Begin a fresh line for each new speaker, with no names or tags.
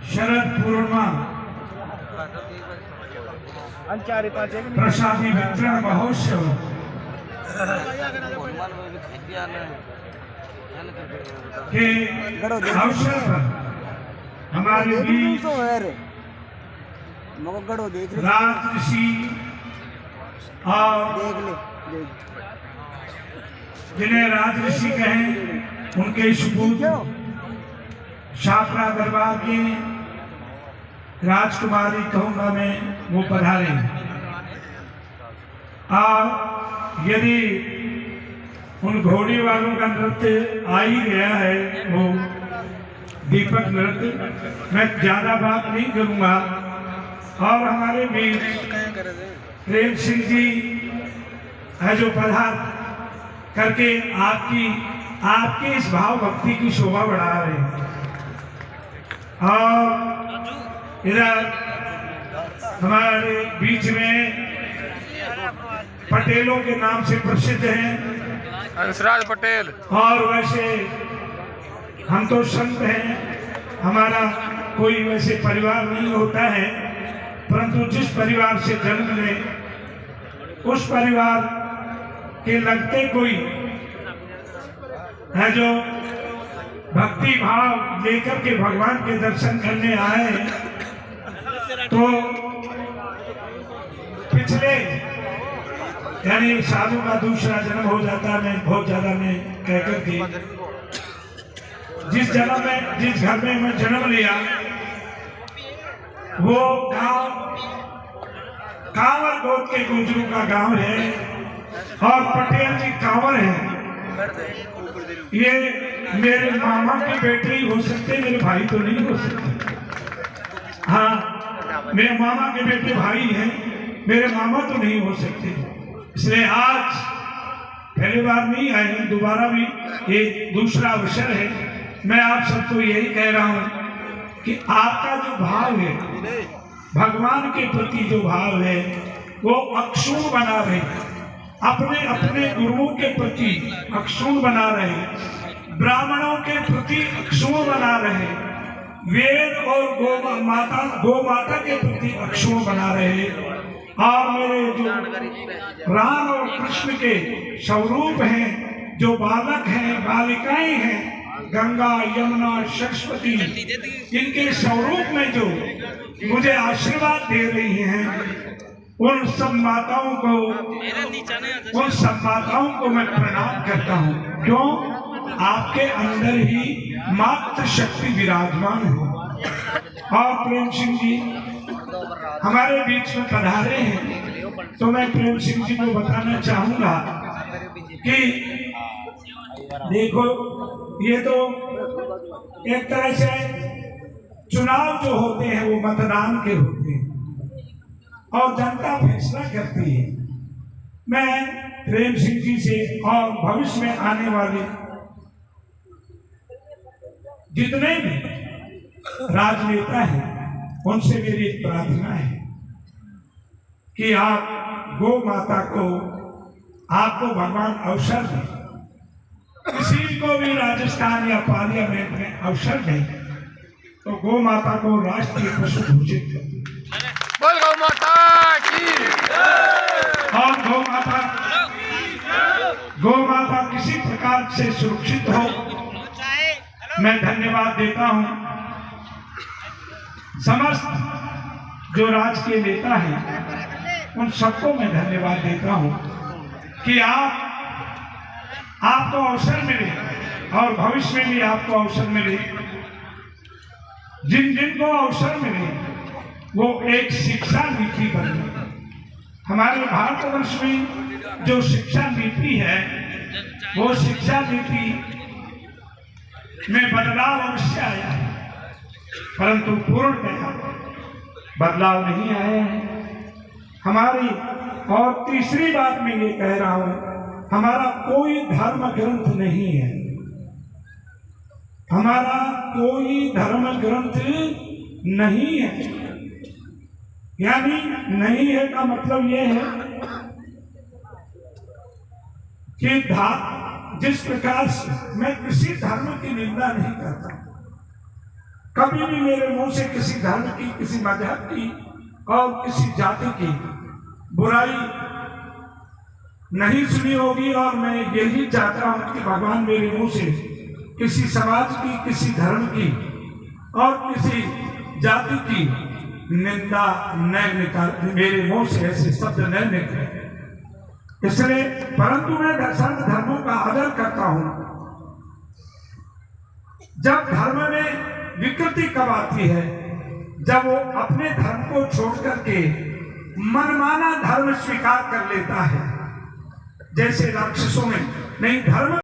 शरद पूर्णिमा प्रसादी वितरण महोत्सव के अवसर पर हमारे बीच राजऋषि और जिन्हें राजऋषि कहें उनके सुपूत शापरा दरबार की राजकुमारी कहूँगा मैं वो पधारे। और यदि उन घोड़ी वालों का नृत्य आ ही गया है वो दीपक नृत्य, मैं ज्यादा बात नहीं करूँगा। और हमारे बीच प्रेम सिंह जी है जो पधार करके आपकी इस भाव भक्ति की शोभा बढ़ा रहे हैं। और इधर हमारे बीच में पटेलों के नाम से प्रसिद्ध हैं
हंसराज पटेल।
और वैसे हम तो संत हैं, हमारा कोई वैसे परिवार नहीं होता है, परंतु जिस परिवार से जन्म ले उस परिवार के लगते कोई है जो भक्ति भाव लेकर के भगवान के दर्शन करने आए। तो पिछले यानी साधु का दूसरा जन्म हो जाता है बहुत ज्यादा में कहकर के जिस घर में मैं जन्म लिया वो गांव कांवर गोद के गुजरू का गांव है और पटेल जी कांवर है। ये मेरे मामा के बेटे ही हो सकते, मेरे भाई तो नहीं हो सकते। हाँ, मेरे मामा के बेटे भाई हैं, मेरे मामा तो नहीं हो सकते। इसलिए आज पहली बार नहीं आए, दोबारा भी एक दूसरा अवसर है। मैं आप सबको यही कह रहा हूं कि आपका जो भाव है भगवान के प्रति जो भाव है वो अक्षुण बना रहे, अपने अपने गुरुओं के प्रति अक्षुण बना रहे, ब्राह्मणों के प्रति अक्षुण बना रहे, वेद और गौ माता के प्रति अक्षुण बना रहे। और मेरे जो राम और कृष्ण के स्वरूप हैं, जो बालक हैं बालिकाएं हैं, गंगा यमुना सरस्वती, इनके स्वरूप में जो मुझे आशीर्वाद दे रही हैं उन सब माताओं को मैं प्रणाम करता हूँ। क्यों? आपके अंदर ही मातृ शक्ति विराजमान है। और प्रेम सिंह जी हमारे बीच में पधारे हैं, तो मैं प्रेम सिंह जी को बताना चाहूंगा कि देखो ये तो एक तरह से चुनाव जो होते हैं वो मतदान के होते हैं और जनता फैसला करती है। मैं प्रेम सिंह जी से और भविष्य में आने वाले जितने भी राजनेता हैं उनसे मेरी एक प्रार्थना है कि आप गौ माता को आपको भगवान अवसर दें, किसी को भी राजस्थान या पार्लियामेंट में अवसर दें तो गौ माता को राष्ट्रीय पशु घोषित कर दें।
बोल गौ माता की।
और गौ माता किसी प्रकार से सुरक्षित हो, मैं धन्यवाद देता हूं। समस्त जो राजकीय नेता हैं उन सबको मैं धन्यवाद देता हूं कि आपको अवसर मिले और भविष्य में भी आपको अवसर मिले। जिन को अवसर मिले वो एक शिक्षा नीति बने। हमारे भारतवर्ष में जो शिक्षा नीति है वो शिक्षा नीति में बदलाव अवश्य आया है, परंतु पूर्णतः बदलाव नहीं आया है हमारी। और तीसरी बात मैं ये कह रहा हूं, हमारा कोई धर्म ग्रंथ नहीं है, हमारा कोई धर्म ग्रंथ नहीं है। यानी नहीं है का मतलब ये है कि जिस प्रकार से मैं किसी धर्म की निंदा नहीं करता, कभी भी मेरे मुंह से किसी धर्म की, किसी मजहब की और किसी जाति की बुराई नहीं सुनी होगी। और मैं यही चाहता हूं कि भगवान मेरे मुंह से किसी समाज की, किसी धर्म की और किसी जाति की निंदा न निकाल, मेरे मुंह से ऐसे शब्द न निकले। इसलिए परंतु मैं सर्व धर्मों का आदर करता हूं। जब धर्म में विकृति कब आती है, जब वो अपने धर्म को छोड़ करके मनमाना धर्म स्वीकार कर लेता है। जैसे राक्षसों में नहीं, धर्म